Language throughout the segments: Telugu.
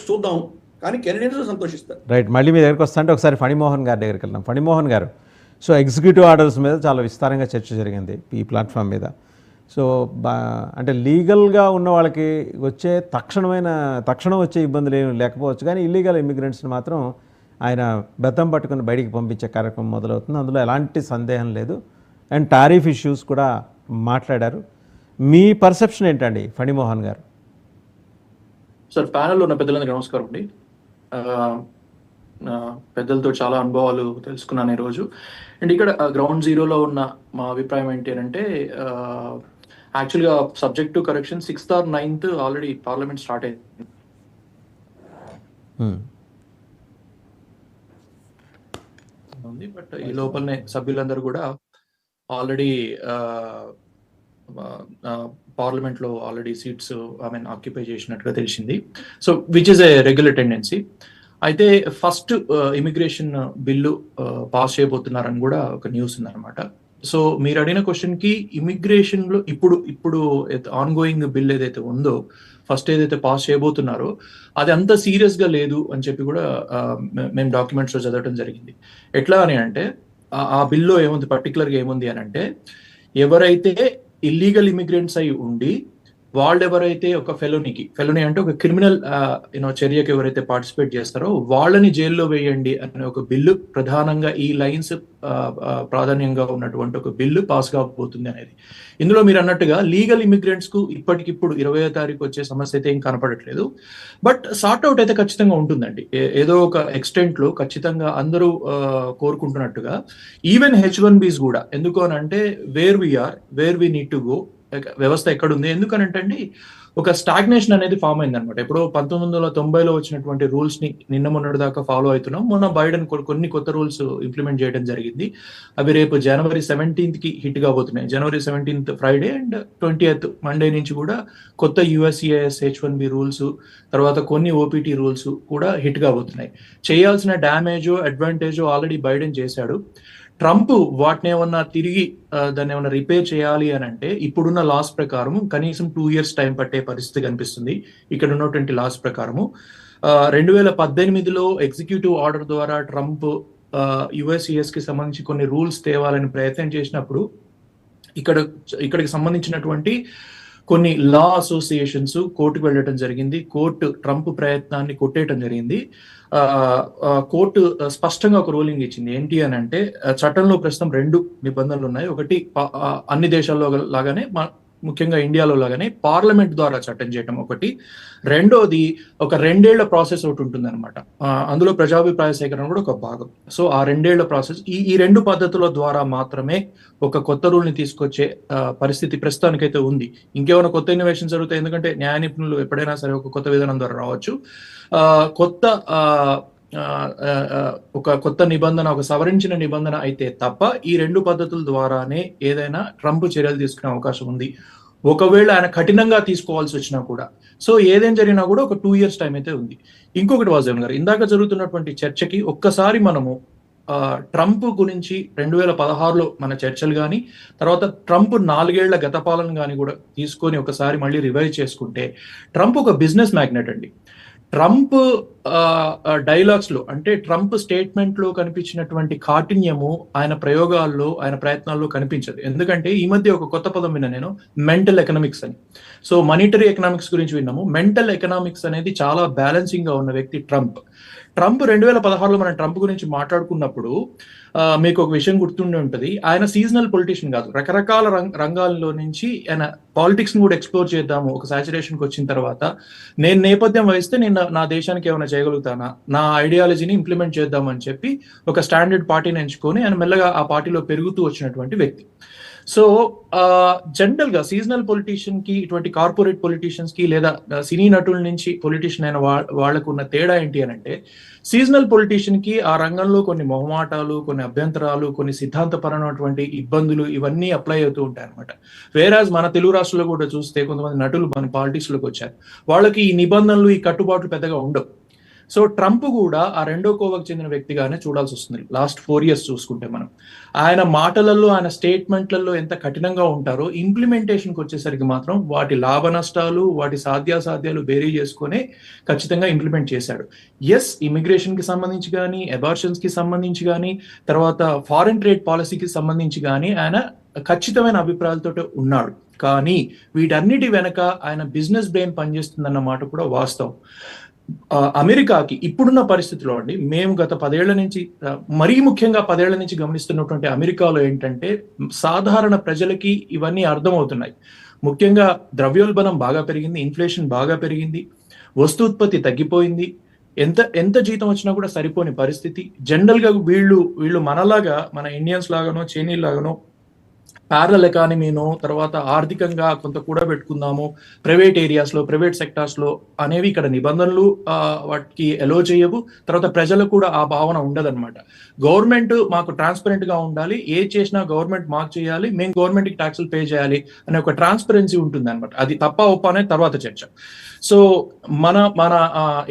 చూద్దాం, కానీ కెనడియన్స్ సంతోషిస్తారు. రైట్, మళ్ళీ మీ దగ్గరికి వస్తా అంటే ఒకసారి ఫణిమోహన్ గారి దగ్గరికి వెళ్దాం. ఫణిమోహన్ గారు, సో ఎగ్జిక్యూటివ్ ఆర్డర్స్ మీద చాలా విస్తారంగా చర్చ జరిగింది ఈ ప్లాట్ఫామ్ మీద. సో అంటే లీగల్గా ఉన్న వాళ్ళకి తక్షణం వచ్చే ఇబ్బందులు ఏమి లేకపోవచ్చు, కానీ ఇల్లీగల్ ఇమిగ్రెంట్స్ని మాత్రం ఆయన బెత్తం పట్టుకుని బయటికి పంపించే కార్యక్రమం మొదలవుతుంది. అందులో ఎలాంటి సందేహం లేదు. అండ్ టారిఫ్ ఇష్యూస్ కూడా మాట్లాడారు. మీ పర్సెప్షన్ ఏంటండి ఫణిమోహన్ గారు? సార్, ప్యానెల్లో ఉన్న పెద్దలందరికీ నమస్కారం అండి. పెద్దలతో చాలా అనుభవాలు తెలుసుకున్నాను ఈరోజు. అండ్ ఇక్కడ గ్రౌండ్ జీరోలో ఉన్న మా అభిప్రాయం ఏంటి అంటే, యాక్చువల్గా subject to correction 6th or 9th already parliament start అయింది. బట్ ఈ లోపలనే సభ్యులందరూ కూడా ఆల్రెడీ పార్లమెంట్ లో ఆల్రెడీ సీట్స్ ఆక్యుపై చేసినట్టుగా తెలిసింది. So which is a regular tendency. అయితే ఫస్ట్ ఇమిగ్రేషన్ బిల్లు పాస్ చేయబోతున్నారని కూడా ఒక న్యూస్ ఉందన్నమాట. సో మీరు అడిగిన క్వశ్చన్ కి, ఇమిగ్రేషన్ లో ఇప్పుడు ఆన్ గోయింగ్ బిల్ ఏదైతే ఉందో, ఫస్ట్ ఏదైతే పాస్ చేయబోతున్నారో అది అంత సీరియస్ గా లేదు అని చెప్పి కూడా మేము డాక్యుమెంట్స్ లో చదవడం జరిగింది. ఎట్లా అని అంటే, ఆ బిల్లో ఏముంది, పర్టికులర్గా ఏముంది అని అంటే, ఎవరైతే ఇల్లీగల్ ఇమిగ్రెంట్స్ అయి ఉండి వాళ్ళు ఎవరైతే ఒక ఫెలోనీ అంటే ఒక క్రిమినల్ చర్యకి ఎవరైతే పార్టిసిపేట్ చేస్తారో వాళ్ళని జైల్లో వేయండి అనే ఒక బిల్లు, ప్రధానంగా ఈ లైన్స్ ప్రాధాన్యంగా ఉన్నటువంటి ఒక బిల్లు పాస్ కాబోతుంది అనేది. ఇందులో మీరు అన్నట్టుగా లీగల్ ఇమిగ్రెంట్స్ కు ఇప్పటికిప్పుడు 20వ తారీఖు వచ్చే సమస్య అయితే ఏం కనపడట్లేదు. బట్ సార్ట్ అవుట్ అయితే ఖచ్చితంగా ఉంటుందండి. ఏదో ఒక ఎక్స్టెంట్ లో ఖచ్చితంగా అందరూ కోరుకుంటున్నట్టుగా ఈవెన్ H1Bs కూడా. ఎందుకు అని అంటే, where we need to go, వ్యవస్థ ఎక్కడుంది. ఎందుకనంటే అండి, ఒక స్టాగ్నేషన్ అనేది ఫామ్ అయింది అనమాట. ఎప్పుడో 1990లో వచ్చినటువంటి రూల్స్ ని నిన్న మొన్నటి దాకా ఫాలో అవుతున్నాం. మొన్న బైడెన్ కొన్ని కొత్త రూల్స్ ఇంప్లిమెంట్ చేయడం జరిగింది. అవి రేపు January 17th కి హిట్ కాబోతున్నాయి. January 17th Friday and 20th Monday నుంచి కూడా కొత్త USCIS H1B రూల్స్, తర్వాత కొన్ని OPT రూల్స్ కూడా హిట్ కాబోతున్నాయి. చేయాల్సిన డ్యామేజో అడ్వాంటేజో ఆల్రెడీ బైడెన్ చేశాడు. ట్రంప్ వాటిని ఏమన్నా తిరిగి దాన్ని ఏమన్నా రిపేర్ చేయాలి అని అంటే, ఇప్పుడున్న లాస్ ప్రకారం కనీసం 2 years టైం పట్టే పరిస్థితి కనిపిస్తుంది. ఇక్కడ ఉన్నటువంటి లాస్ ప్రకారము 2018లో ఎగ్జిక్యూటివ్ ఆర్డర్ ద్వారా ట్రంప్ USCIS కి సంబంధించి కొన్ని రూల్స్ తేవాలని ప్రయత్నం చేసినప్పుడు ఇక్కడికి సంబంధించినటువంటి కొన్ని లా అసోసియేషన్స్ కోర్టుకు వెళ్ళడం జరిగింది. కోర్టు ట్రంప్ ప్రయత్నాన్ని కొట్టేయటం జరిగింది. కోర్టు స్పష్టంగా ఒక రూలింగ్ ఇచ్చింది. ఏంటి అని అంటే, చట్టంలో ప్రస్తుతం 2 నిబంధనలు ఉన్నాయి. ఒకటి, అన్ని దేశాల్లో లాగానే ముఖ్యంగా ఇండియాలో లాగానే పార్లమెంట్ ద్వారా చట్టం చేయటం ఒకటి. రెండోది, ఒక 2 ఏళ్ల ప్రాసెస్ ఒకటి ఉంటుంది అనమాట. అందులో ప్రజాభిప్రాయ సేకరణ కూడా ఒక భాగం. సో ఆ 2 ఏళ్ల ప్రాసెస్, ఈ 2 పద్ధతుల ద్వారా మాత్రమే ఒక కొత్త రూల్ ని తీసుకొచ్చే పరిస్థితి ప్రస్తుతానికైతే ఉంది. ఇంకేమైనా కొత్త ఇన్నోవేషన్ జరుగుతాయి, ఎందుకంటే న్యాయ నిపుణులు ఎప్పుడైనా సరే ఒక కొత్త విధానం ద్వారా రావచ్చు. ఒక కొత్త నిబంధన, ఒక సవరించిన నిబంధన అయితే తప్ప ఈ 2 పద్ధతుల ద్వారానే ఏదైనా ట్రంప్ చర్యలు తీసుకునే అవకాశం ఉంది. ఒకవేళ ఆయన కఠినంగా తీసుకోవాల్సి వచ్చినా కూడా. సో ఏదేం జరిగినా కూడా ఒక 2 years టైం అయితే ఉంది. ఇంకొకటి వాసుదేవన్ గారు, ఇందాక జరుగుతున్నటువంటి చర్చకి ఒక్కసారి మనము ట్రంప్ గురించి 2016లో మన చర్చలు కానీ, తర్వాత ట్రంప్ 4 ఏళ్ల గత పాలన కానీ కూడా తీసుకొని ఒకసారి మళ్ళీ రివైజ్ చేసుకుంటే, ట్రంప్ ఒక బిజినెస్ మ్యాగ్నెట్ అండి. ట్రంప్ డైలాగ్స్ లో, అంటే ట్రంప్ స్టేట్మెంట్ లో కనిపించినటువంటి కాఠిన్యము ఆయన ప్రయోగాల్లో, ఆయన ప్రయత్నాల్లో కనిపించదు. ఎందుకంటే ఈ మధ్య ఒక కొత్త పదం విన్నా నేను, మెంటల్ ఎకనామిక్స్ అని. సో మానిటరీ ఎకనామిక్స్ గురించి విన్నాము. మెంటల్ ఎకనామిక్స్ అనేది చాలా బ్యాలెన్సింగ్ గా ఉన్న వ్యక్తి ట్రంప్. 2016లో మనం ట్రంప్ గురించి మాట్లాడుకున్నప్పుడు మీకు ఒక విషయం గుర్తుండి ఉంటుంది, ఆయన సీజనల్ పొలిటీషియన్ కాదు. రకరకాల రంగాల్లో నుంచి ఆయన పాలిటిక్స్ ని కూడా ఎక్స్ప్లోర్ చేద్దాము, ఒక సాచురేషన్కి వచ్చిన తర్వాత నేను నేపథ్యం వహిస్తే నేను నా దేశానికి ఏమైనా చేయగలుగుతానా, నా ఐడియాలజీని ఇంప్లిమెంట్ చేద్దామని చెప్పి ఒక స్టాండర్డ్ పార్టీని ఎంచుకొని ఆయన మెల్లగా ఆ పార్టీలో పెరుగుతూ వచ్చినటువంటి వ్యక్తి. సో జనరల్ గా సీజనల్ పొలిటీషియన్ కి, ఇటువంటి కార్పొరేట్ పొలిటీషియన్స్ కి, లేదా సినీ నటుల నుంచి పొలిటీషియన్ అయిన వాళ్లకు ఉన్న తేడా ఏంటి అని అంటే, సీజనల్ పొలిటీషియన్ కి ఆ రంగంలో కొన్ని మొహమాటాలు, కొన్ని అభ్యంతరాలు, కొన్ని సిద్ధాంతపరమైనటువంటి ఇబ్బందులు ఇవన్నీ అప్లై అవుతూ ఉంటాయి అనమాట. వేరాజ్ మన తెలుగు రాష్ట్రాల్లో కూడా చూస్తే కొంతమంది నటులు మన పాలిటిక్స్ లోకి వచ్చారు, వాళ్ళకి ఈ నిబంధనలు, ఈ కట్టుబాట్లు పెద్దగా ఉండవు. సో ట్రంప్ కూడా ఆ రెండో కోవకు చెందిన వ్యక్తిగానే చూడాల్సి వస్తుంది లాస్ట్ 4 years చూసుకుంటే మనం. ఆయన మాటలలో, ఆయన స్టేట్మెంట్లలో ఎంత కఠినంగా ఉంటారో ఇంప్లిమెంటేషన్కి వచ్చేసరికి మాత్రం వాటి లాభ నష్టాలు, వాటి సాధ్యాసాధ్యాలు బేరీ చేసుకొని ఖచ్చితంగా ఇంప్లిమెంట్ చేశాడు. ఎస్, ఇమిగ్రేషన్కి సంబంధించి కానీ, అబార్షన్స్కి సంబంధించి కానీ, తర్వాత ఫారిన్ ట్రేడ్ పాలసీకి సంబంధించి కానీ ఆయన ఖచ్చితమైన అభిప్రాయాలతో ఉన్నాడు. కానీ వీటన్నిటి వెనక ఆయన బిజినెస్ బ్రెయిన్ పనిచేస్తుందన్న మాట కూడా వాస్తవం. అమెరికాకి ఇప్పుడున్న పరిస్థితిలో అండి, మేము గత 10 ఏళ్ల నుంచి, మరీ ముఖ్యంగా 10 ఏళ్ల నుంచి గమనిస్తున్నటువంటి అమెరికాలో ఏంటంటే సాధారణ ప్రజలకి ఇవన్నీ అర్థమవుతున్నాయి. ముఖ్యంగా ద్రవ్యోల్బణం బాగా పెరిగింది, ఇన్ఫ్లేషన్ బాగా పెరిగింది, వస్తూత్పత్తి తగ్గిపోయింది, ఎంత జీతం వచ్చినా కూడా సరిపోని పరిస్థితి. జనరల్ గా వీళ్ళు మనలాగా, మన ఇండియన్స్ లాగానో చైనీస్ లాగానో ప్యారల్ ఎకానమీనో, తర్వాత ఆర్థికంగా కొంత కూడబెట్టుకుందాము ప్రైవేట్ ఏరియాస్లో, ప్రైవేట్ సెక్టార్స్లో అనేవి ఇక్కడ నిబంధనలు వాటికి ఎలో చేయవు. తర్వాత ప్రజలకు కూడా ఆ భావన ఉండదన్నమాట. గవర్నమెంట్ మాకు ట్రాన్స్పరెంట్ గా ఉండాలి, ఏ చేసినా గవర్నమెంట్ మాకు చేయాలి, మేము గవర్నమెంట్కి ట్యాక్సులు పే చేయాలి అనే ఒక ట్రాన్స్పరెన్సీ ఉంటుంది అనమాట. అది తప్ప ఒప్ప అనేది తర్వాత చర్చ. సో మన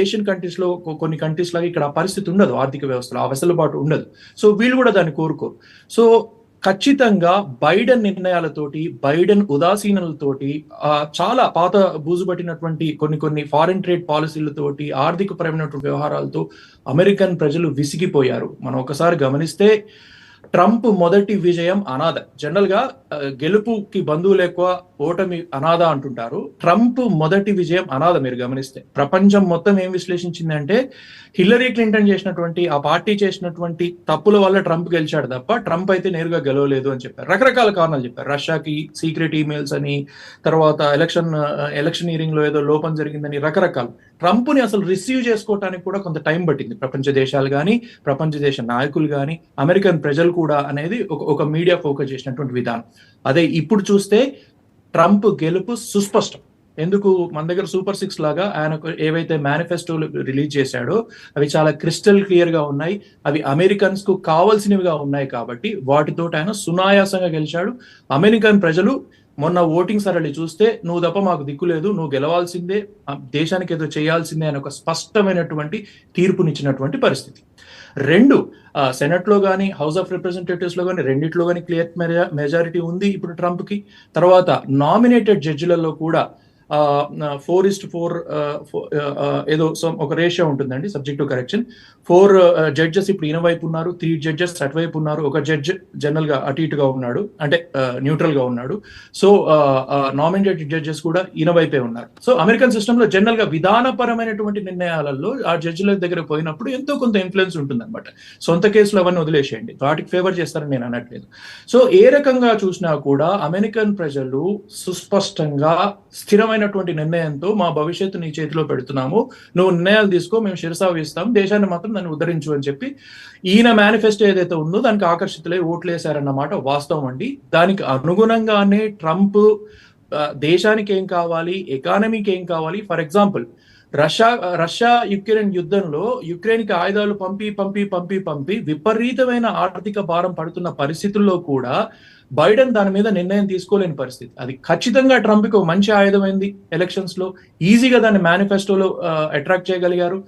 ఏషియన్ కంట్రీస్ లో, కొన్ని కంట్రీస్ లాగా ఇక్కడ ఆ పరిస్థితి ఉండదు, ఆర్థిక వ్యవస్థలో ఆ వెసులుబాటు ఉండదు. సో వీళ్ళు కూడా దాన్ని కోరుకోరు. సో ఖచ్చితంగా బైడెన్ నిర్ణయాలతోటి, బైడెన్ ఉదాసీనలతోటి, చాలా పాత బూజుపట్టినటువంటి కొన్ని ఫారిన్ ట్రేడ్ పాలసీలతోటి, ఆర్థిక పరమైనటువంటి వ్యవహారాలతో అమెరికన్ ప్రజలు విసిగిపోయారు. మనం ఒకసారి గమనిస్తే ట్రంప్ మొదటి విజయం అనాథ. జనరల్ గా గెలుపుకి బంధువులు ఎక్కువ, ఓటమి అనాథ అంటుంటారు. ట్రంప్ మొదటి విజయం అనాథ. మీరు గమనిస్తే ప్రపంచం మొత్తం ఏం విశ్లేషించింది అంటే హిల్లరీ క్లింటన్ చేసినటువంటి, ఆ పార్టీ చేసినటువంటి తప్పుల వల్ల ట్రంప్ గెలిచాడు తప్ప ట్రంప్ అయితే నేరుగా గెలవలేదు అని చెప్పారు. రకరకాల కారణాలు చెప్పారు. రష్యాకి సీక్రెట్ ఈమెయిల్స్ అని, తర్వాత ఎలక్షనీరింగ్ లో ఏదో లోపం జరిగిందని, రకరకాలు. ట్రంప్ ని అసలు రిసీవ్ చేసుకోవటానికి కూడా కొంత టైం పట్టింది ప్రపంచ దేశాలు కానీ, ప్రపంచ దేశ నాయకులు కానీ, అమెరికన్ ప్రజలు కూడా అనేది ఒక మీడియా ఫోకస్ చేసినటువంటి విధానం. అదే ఇప్పుడు చూస్తే ట్రంప్ గెలుపు సుస్పష్టం. ఎందుకు? మన దగ్గర సూపర్ 6 లాగా ఆయన ఏవైతే మేనిఫెస్టోలు రిలీజ్ చేశాడో అవి చాలా క్రిస్టల్ క్లియర్ గా ఉన్నాయి, అవి అమెరికన్స్ కు కావాల్సినవిగా ఉన్నాయి. కాబట్టి వాటితో ఆయన సునాయాసంగా గెలిచాడు. అమెరికన్ ప్రజలు మొన్న ఓటింగ్ సరళి చూస్తే నువ్వు తప్ప మాకు దిక్కు లేదు, నువ్వు గెలవాల్సిందే, దేశానికి ఏదో చేయాల్సిందే అని ఒక స్పష్టమైనటువంటి తీర్పునిచ్చినటువంటి పరిస్థితి. 2, సెనెట్ లో కానీ, హౌస్ ఆఫ్ రిప్రజెంటేటివ్స్ లో కానీ, రెండిట్లో కానీ క్లియర్ మెజారిటీ ఉంది ఇప్పుడు ట్రంప్ కి. తర్వాత నామినేటెడ్ జడ్జిలలో కూడా 4:4 ఏదో ఒక రేషియో ఉంటుందండి, సబ్జెక్ట్ టు కరెక్షన్. 4 జడ్జెస్ ఇప్పుడు ఈయన వైపు ఉన్నారు, 3 జడ్జెస్ అటువైపు ఉన్నారు, ఒక జడ్జ్ జనరల్ గా అటు ఇటుగా ఉన్నాడు, అంటే న్యూట్రల్ గా ఉన్నాడు. సో నామినేటెడ్ జడ్జెస్ కూడా ఈయన వైపే ఉన్నారు. సో అమెరికన్ సిస్టమ్ లో జనరల్ గా విధానపరమైనటువంటి నిర్ణయాలలో ఆ జడ్జిల దగ్గర పోయినప్పుడు ఎంతో కొంత ఇన్ఫ్లుయెన్స్ ఉంటుంది అనమాట. సొంత కేసులు అవన్నీ వదిలేసేయండి, వాటికి ఫేవర్ చేస్తారని నేను అనట్లేదు. సో ఏ రకంగా చూసినా కూడా అమెరికన్ ప్రజలు సుస్పష్టంగా స్థిరమైనటువంటి నిర్ణయంతో మా భవిష్యత్తు నీ చేతిలో పెడుతున్నాము, నువ్వు నిర్ణయాలు తీసుకో, మేము శిరసావిస్తాం, దేశాన్ని మాత్రం దాన్ని ఉద్ధరించు అని చెప్పి ఈయన మేనిఫెస్టో ఏదైతే ఉందో దానికి ఆకర్షితులై ఓట్లేశారన్నమాట వాస్తవం అండి. దానికి అనుగుణంగానే ట్రంప్ దేశానికి ఏం కావాలి, ఎకానమీకి ఏం కావాలి, ఫర్ ఎగ్జాంపుల్ రష్యా యుక్రెయిన్ యుద్ధంలో యుక్రెయిన్ కి ఆయుధాలు పంపి విపరీతమైన ఆర్థిక భారం పడుతున్న పరిస్థితుల్లో కూడా బైడెన్ దాని మీద నిర్ణయం తీసుకోలేని పరిస్థితి. అది ఖచ్చితంగా ట్రంప్ కి మంచి ఆయుధమైంది. ఎలక్షన్స్ లో ఈజీగా దాన్ని మేనిఫెస్టోలో అట్రాక్ట్ చేయగలిగారు,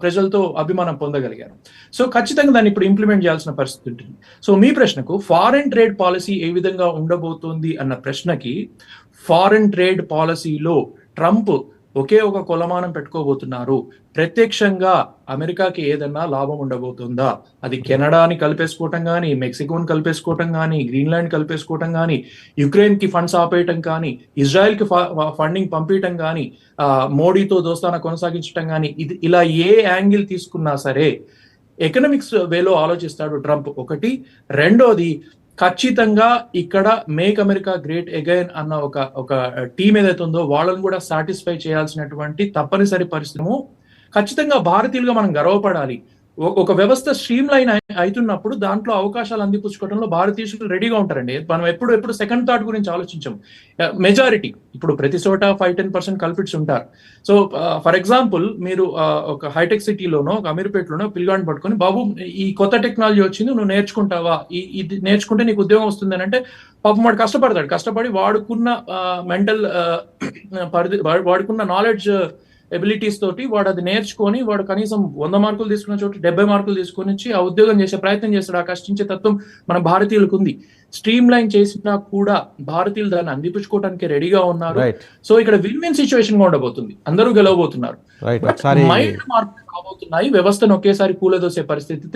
ప్రజలతో అభిమానం పొందగలిగారు. సో ఖచ్చితంగా దాన్ని ఇప్పుడు ఇంప్లిమెంట్ చేయాల్సిన పరిస్థితి ఉంటుంది. సో మీ ప్రశ్నకు ఫారిన్ ట్రేడ్ పాలసీ ఏ విధంగా ఉండబోతోంది అన్న ప్రశ్నకి, ఫారిన్ ట్రేడ్ పాలసీలో ట్రంప్ ఒకే ఒక కొలమానం పెట్టుకోబోతున్నారు. ప్రత్యక్షంగా అమెరికాకి ఏదన్నా లాభం ఉండబోతుందా? అది కెనడాని కలిపేసుకోవటం కానీ, మెక్సికోని కలిపేసుకోవటం కానీ, గ్రీన్లాండ్ కలిపేసుకోవటం కానీ, యుక్రెయిన్ కి ఫండ్స్ ఆపేయటం కానీ, ఇజ్రాయెల్ కి ఫండింగ్ పంపించడం కానీ, మోడీతో దోస్తానా కొనసాగించడం కానీ, ఇలా ఏ యాంగిల్ తీసుకున్నా సరే ఎకనామిక్స్ వేలో ఆలోచిస్తాడు ట్రంప్. ఒకటి. రెండోది, ఖచ్చితంగా ఇక్కడ మేక్ అమెరికా గ్రేట్ అగైన్ అన్న ఒక టీం ఏదైతే ఉందో వాళ్ళని కూడా సాటిస్ఫై చేయాల్సినటువంటి తప్పనిసరి పరిస్థితి. ఖచ్చితంగా భారతీయులుగా మనం గర్వపడాలి. ఒక వ్యవస్థ స్ట్రీమ్ లైన్ అవుతున్నప్పుడు దాంట్లో అవకాశాలు అందిపుచ్చుకోవడంలో భారతీయులు రెడీగా ఉంటారండి. మనం ఎప్పుడు సెకండ్ థాట్ గురించి ఆలోచించాం. మెజారిటీ ఇప్పుడు ప్రతి చోట 5-10% కల్పిట్స్ ఉంటారు. సో ఫర్ ఎగ్జాంపుల్ మీరు ఒక హైటెక్ సిటీలోనో, ఒక అమీర్పేటలోనో పిల్గాడిని పట్టుకొని, బాబు ఈ కొత్త టెక్నాలజీ వచ్చింది, నువ్వు నేర్చుకుంటావా, ఇది నేర్చుకుంటే నీకు ఉద్యోగం వస్తుంది అని అంటే పాపం వాడు కష్టపడతాడు. కష్టపడి వాడుకున్న మెంటల్ వాడుకున్న నాలెడ్జ్ ఎబిలిటీస్ తోటి వాడు అది నేర్చుకొని వాడు కనీసం 100 మార్కులు తీసుకున్న చోట 70 మార్కులు తీసుకొని వచ్చి ఆ ఉద్యోగం చేసే ప్రయత్నం చేస్తాడు. ఆ కష్టించే తత్వం మన భారతీయులకు ఉంది. స్ట్రీమ్ లైన్ చేసినా కూడా భారతీయులు దాన్ని అందిపుచ్చుకోవడానికి రెడీగా ఉన్నారు. రైట్ సో ఇక్కడ విన్ విన్ సిచ్యువేషన్ గా ఉండబోతుంది, అందరూ గెలవబోతున్నారు. రైట్ బట్ ఒకసారి మైండ్ మార్పులు కాబోతున్నాయి, వ్యవస్థను ఒకేసారి కూలదోసే పరిస్థితి